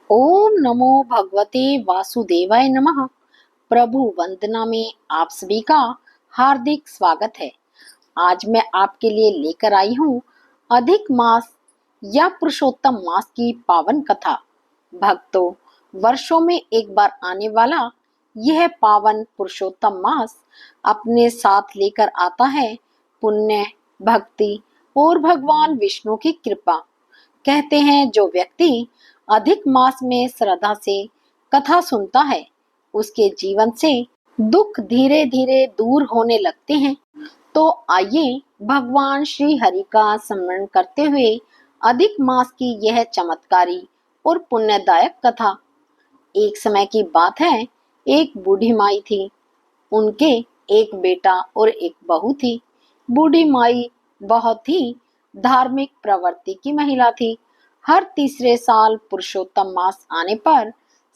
ओम नमो भगवते वासुदेवाय नमः। प्रभु वंदना में आप सभी का हार्दिक स्वागत है। आज मैं आपके लिए लेकर आई हूँ अधिक मास या पुरुषोत्तम मास की पावन कथा। भक्तों, वर्षों में एक बार आने वाला यह पावन पुरुषोत्तम मास अपने साथ लेकर आता है पुण्य, भक्ति और भगवान विष्णु की कृपा। कहते हैं जो व्यक्ति अधिक मास में श्रद्धा से कथा सुनता है, उसके जीवन से दुख धीरे धीरे दूर होने लगते हैं। तो आइए भगवान श्री हरि का स्मरण करते हुए अधिक मास की यह चमत्कारी और पुण्यदायक कथा। एक समय की बात है, एक बूढ़ी माई थी। उनके एक बेटा और एक बहू थी। बूढ़ी माई बहुत ही धार्मिक प्रवृत्ति की महिला थी। हर तीसरे साल पुरुषोत्तम मास आने पर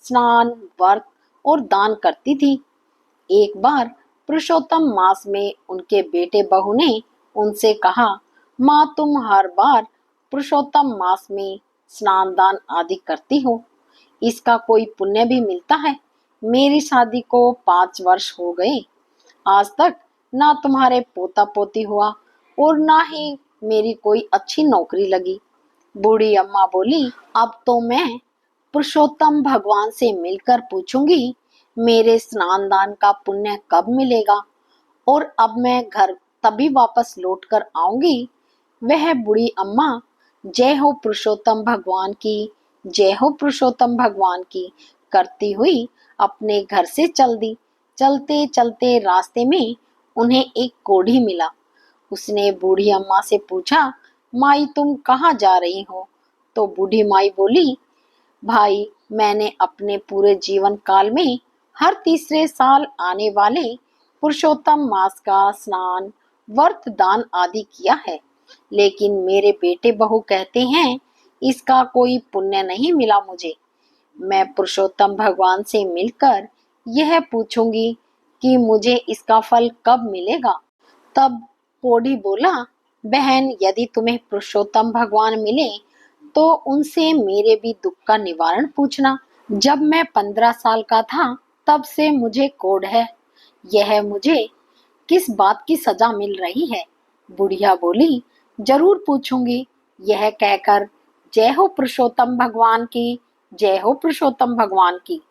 स्नान, व्रत और दान करती थी। एक बार पुरुषोत्तम मास में उनके बेटे बहू ने उनसे कहा, माँ तुम हर बार पुरुषोत्तम मास में स्नान दान आदि करती हो, इसका कोई पुण्य भी मिलता है? मेरी शादी को 5 वर्ष हो गए, आज तक ना तुम्हारे पोता पोती हुआ और ना ही मेरी कोई अच्छी नौकरी लगी। बूढ़ी अम्मा बोली, अब तो मैं पुरुषोत्तम भगवान से मिलकर पूछूंगी मेरे स्नान दान का पुण्य कब मिलेगा, और अब मैं घर तभी वापस लौट कर आऊंगी। वह बूढ़ी अम्मा जय हो पुरुषोत्तम भगवान की, जय हो पुरुषोत्तम भगवान की करती हुई अपने घर से चल दी। चलते चलते रास्ते में उन्हें एक कोढ़ी मिला। उसने बूढ़ी अम्मा से पूछा, माई तुम कहाँ जा रही हो? तो बूढ़ी माई बोली, भाई मैंने अपने पूरे जीवन काल में हर तीसरे साल आने वाले पुरुषोत्तम मास का स्नान, व्रत, दान आदि किया है, लेकिन मेरे बेटे बहू कहते हैं इसका कोई पुण्य नहीं मिला मुझे। मैं पुरुषोत्तम भगवान से मिलकर यह पूछूंगी कि मुझे इसका फल कब मिलेगा। तब कोढ़ी बोला, बहन यदि तुम्हें पुरुषोत्तम भगवान मिले तो उनसे मेरे भी दुख का निवारण पूछना। जब मैं 15 साल का था तब से मुझे कोढ़ है, यह मुझे किस बात की सजा मिल रही है? बुढ़िया बोली, जरूर पूछूंगी। यह कहकर जय हो पुरुषोत्तम भगवान की, जय हो पुरुषोत्तम भगवान की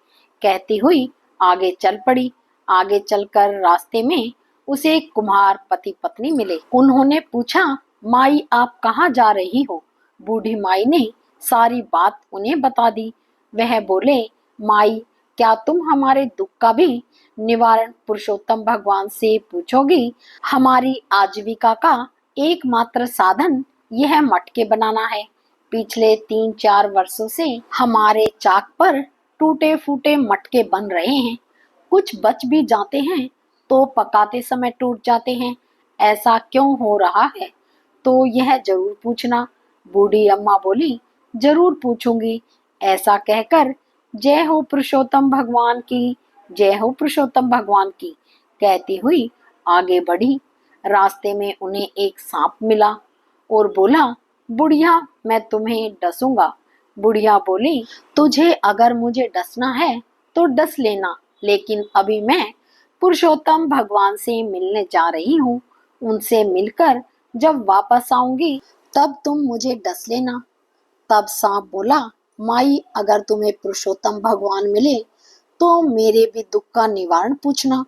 कहती हुई आगे चल पड़ी। आगे चलकर रास्ते में उसे एक कुम्हार पति पत्नी मिले। उन्होंने पूछा, माई आप कहाँ जा रही हो? बूढ़ी माई ने सारी बात उन्हें बता दी। वह बोले, माई क्या तुम हमारे दुख का भी निवारण पुरुषोत्तम भगवान से पूछोगी? हमारी आजीविका का एकमात्र साधन यह मटके बनाना है। पिछले 3-4 वर्षों से हमारे चाक पर टूटे फूटे मटके बन रहे हैं। कुछ बच भी जाते हैं तो पकाते समय टूट जाते हैं। ऐसा क्यों हो रहा है? तो यह जरूर पूछना। बूढ़ी अम्मा बोली, जरूर पूछूंगी। ऐसा कहकर जय हो पुरुषोत्तम भगवान की, जय हो पुरुषोत्तम भगवान की कहती हुई आगे बढ़ी। रास्ते में उन्हें एक सांप मिला और बोला, बुढ़िया मैं तुम्हें डसूंगा। बुढ़िया बोली, तुझे अगर मुझे डसना है तो डस लेना, लेकिन अभी मैं पुरुषोत्तम भगवान से मिलने जा रही हूँ। उनसे मिलकर जब वापस आऊंगी तब तुम मुझे डस लेना। तब सांप बोला, माई अगर तुम्हें पुरुषोत्तम भगवान मिले तो मेरे भी दुख का निवारण पूछना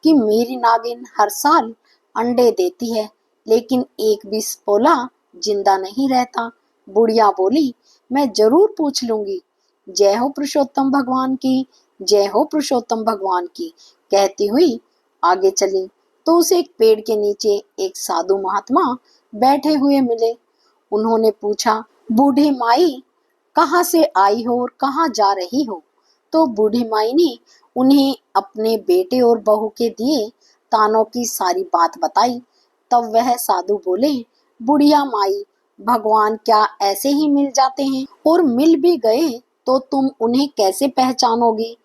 कि मेरी नागिन हर साल अंडे देती है, लेकिन एक भी पोला जिंदा नहीं रहता। बुढ़िया बोली, मैं जरूर पूछ लूंगी। जय हो पुरुषोत्तम भगवान की, जय हो पुरुषोत्तम भगवान की कहती हुई आगे चली तो उसे एक पेड़ के नीचे एक साधु महात्मा बैठे हुए मिले। उन्होंने पूछा, बूढ़ी माई कहाँ से आई हो और कहाँ जा रही हो? तो बूढ़ी माई ने उन्हें अपने बेटे और बहू के दिए तानों की सारी बात बताई। तब वह साधु बोले, बुढ़िया माई भगवान क्या ऐसे ही मिल जाते हैं? और मिल भी गए तो तुम उन्हें कैसे पहचानोगी?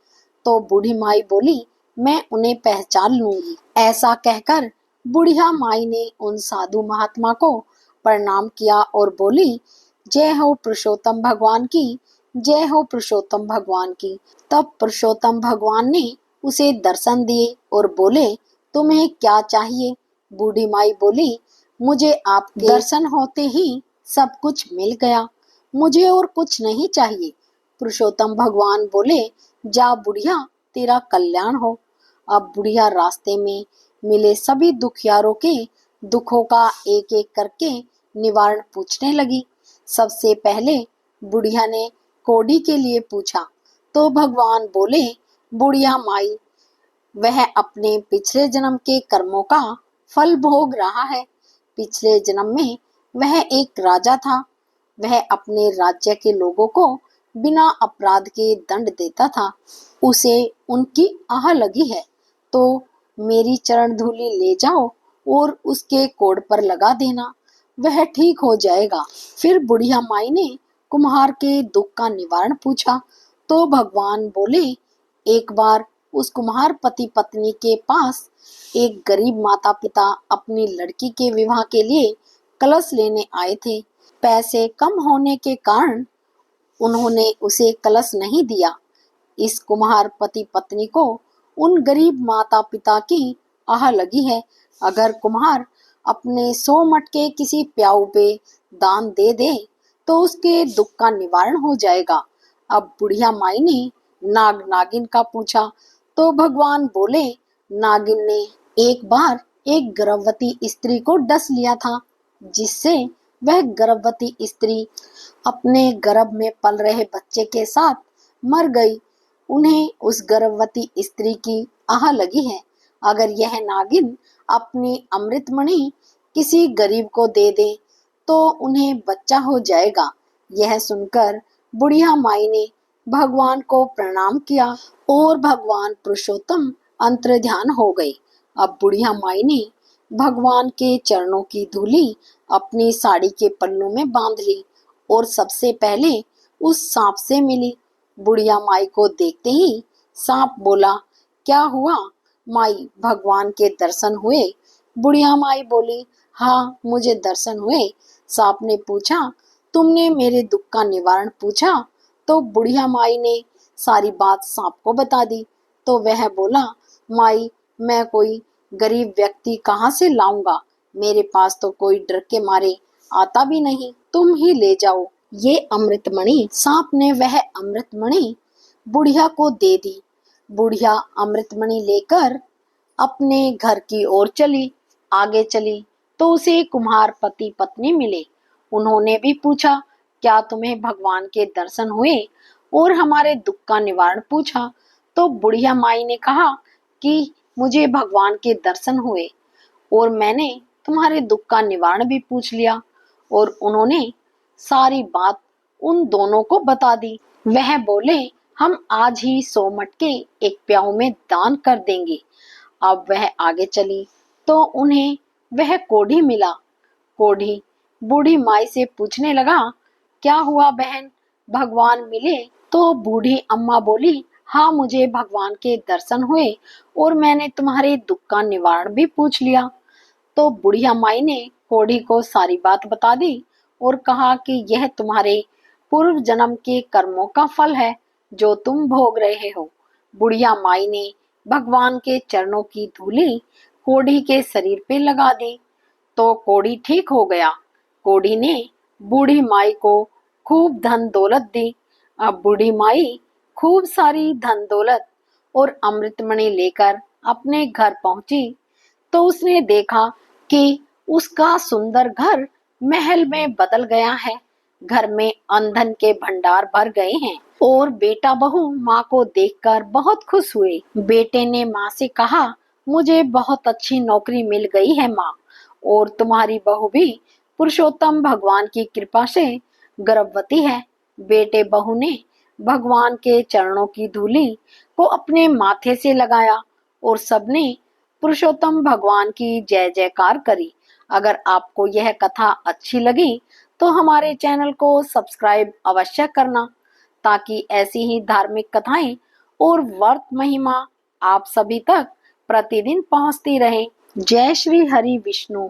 तो बूढ़ी माई बोली, मैं उन्हें पहचान लूंगी। ऐसा कहकर बुढ़िया माई ने उन साधु महात्मा को प्रणाम किया और बोली, जय हो पुरुषोत्तम भगवान की, जय हो पुरुषोत्तम भगवान की। तब पुरुषोत्तम भगवान ने उसे दर्शन दिए और बोले, तुम्हें क्या चाहिए? बूढ़ी माई बोली, मुझे आपके दर्शन होते ही सब कुछ मिल गया, मुझे और कुछ नहीं चाहिए। पुरुषोत्तम भगवान बोले, जा बुढ़िया, तेरा कल्याण हो। अब बुढ़िया रास्ते में मिले सभी दुखियारों के दुखों का एक एक करके निवारण पूछने लगी। सबसे पहले बुढ़िया ने कोढ़ी के लिए पूछा तो भगवान बोले, बुढ़िया माई, वह अपने पिछले जन्म के कर्मों का फल भोग रहा है। पिछले जन्म में वह एक राजा था। वह अपने राज्य के लोगों को बिना अपराध के दंड देता था। उसे उनकी आह लगी है, तो मेरी चरण धूलि ले जाओ और उसके कोढ़ पर लगा देना, वह ठीक हो जाएगा। फिर बुढ़िया माई ने कुम्हार के दुख का निवारण पूछा तो भगवान बोले, एक बार उस कुम्हार पति पत्नी के पास एक गरीब माता पिता अपनी लड़की के विवाह के लिए कलश लेने आए थे। पैसे कम होने के कारण उन्होंने उसे कलश नहीं दिया। इस कुम्हार पति पत्नी को उन गरीब माता पिता की आह लगी है। अगर कुम्हार अपने 100 मटके किसी प्याऊ पे दान दे दे तो उसके दुख का निवारण हो जाएगा। अब बुढ़िया माई ने नाग नागिन का पूछा तो भगवान बोले, नागिन ने एक बार एक गर्भवती स्त्री को डस लिया था, जिससे वह गर्भवती स्त्री अपने गर्भ में पल रहे बच्चे के साथ मर गई। उन्हें उस गर्भवती स्त्री की आह लगी है। अगर यह नागिन अपनी अमृतमणि किसी गरीब को दे दे तो उन्हें बच्चा हो जाएगा। यह सुनकर बुढ़िया माई ने भगवान को प्रणाम किया और भगवान पुरुषोत्तम अंतर्ध्यान हो गए। अब बुढ़िया माई ने भगवान के चरणों की धूली अपनी साड़ी के पन्नों में बांध ली और सबसे पहले उस सांप से मिली। बुढ़िया माई को देखते ही सांप बोला, क्या हुआ माई, भगवान के दर्शन हुए? बुढ़िया माई बोली, हाँ मुझे दर्शन हुए। सांप ने पूछा, तुमने मेरे दुख का निवारण पूछा? तो बुढ़िया माई ने सारी बात सांप को बता दी। तो वह बोला, माई, मैं कोई गरीब व्यक्ति कहाँ से लाऊंगा, मेरे पास तो कोई डर के मारे आता भी नहीं, तुम ही ले जाओ ये अमृतमणि। सांप ने वह अमृतमणि बुढ़िया को दे दी। बुढ़िया अमृतमणि लेकर अपने घर की ओर चली। आगे चली तो उसे कुम्हार पति पत्नी मिले। उन्होंने भी पूछा, क्या तुम्हें भगवान के दर्शन हुए और हमारे दुख का निवारण पूछा? तो बुढ़िया माई ने कहा कि मुझे भगवान के दर्शन हुए और मैंने तुम्हारे दुख का निवारण भी पूछ लिया। और उन्होंने सारी बात उन दोनों को बता दी। वह बोले, हम आज ही 100 मटके एक प्याऊ में दान कर देंगे। अब वह आगे चली तो उन्हें वह कोढ़ी मिला। कोढ़ी बूढ़ी माई से पूछने लगा, क्या हुआ बहन, भगवान मिले? तो बूढ़ी अम्मा बोली, हाँ मुझे भगवान के दर्शन हुए और मैंने तुम्हारे दुख का निवारण भी पूछ लिया। तो बुढ़िया माई ने कोढ़ी को सारी बात बता दी और कहा कि यह तुम्हारे पूर्व जन्म के कर्मों का फल है जो तुम भोग रहे हो। बुढ़िया माई ने भगवान के चरणों की धूली कोढ़ी के शरीर पे लगा दी तो कोढ़ी ठीक हो गया। कोढ़ी ने बूढ़ी माई को खूब धन दौलत दी। अब बूढ़ी माई खूब सारी धन दौलत और अमृतमणि लेकर अपने घर पहुंची तो उसने देखा कि उसका सुंदर घर महल में बदल गया है। घर में अन्न के भंडार भर गए हैं और बेटा बहू माँ को देखकर बहुत खुश हुए। बेटे ने माँ से कहा, मुझे बहुत अच्छी नौकरी मिल गई है माँ, और तुम्हारी बहू भी पुरुषोत्तम भगवान की कृपा से गर्भवती है। बेटे बहू ने भगवान के चरणों की धूली को अपने माथे से लगाया और सबने पुरुषोत्तम भगवान की जय जयकार करी। अगर आपको यह कथा अच्छी लगी तो हमारे चैनल को सब्सक्राइब अवश्य करना, ताकि ऐसी ही धार्मिक कथाएं और व्रत महिमा आप सभी तक प्रतिदिन पहुंचती रहे। जय श्री हरि विष्णु।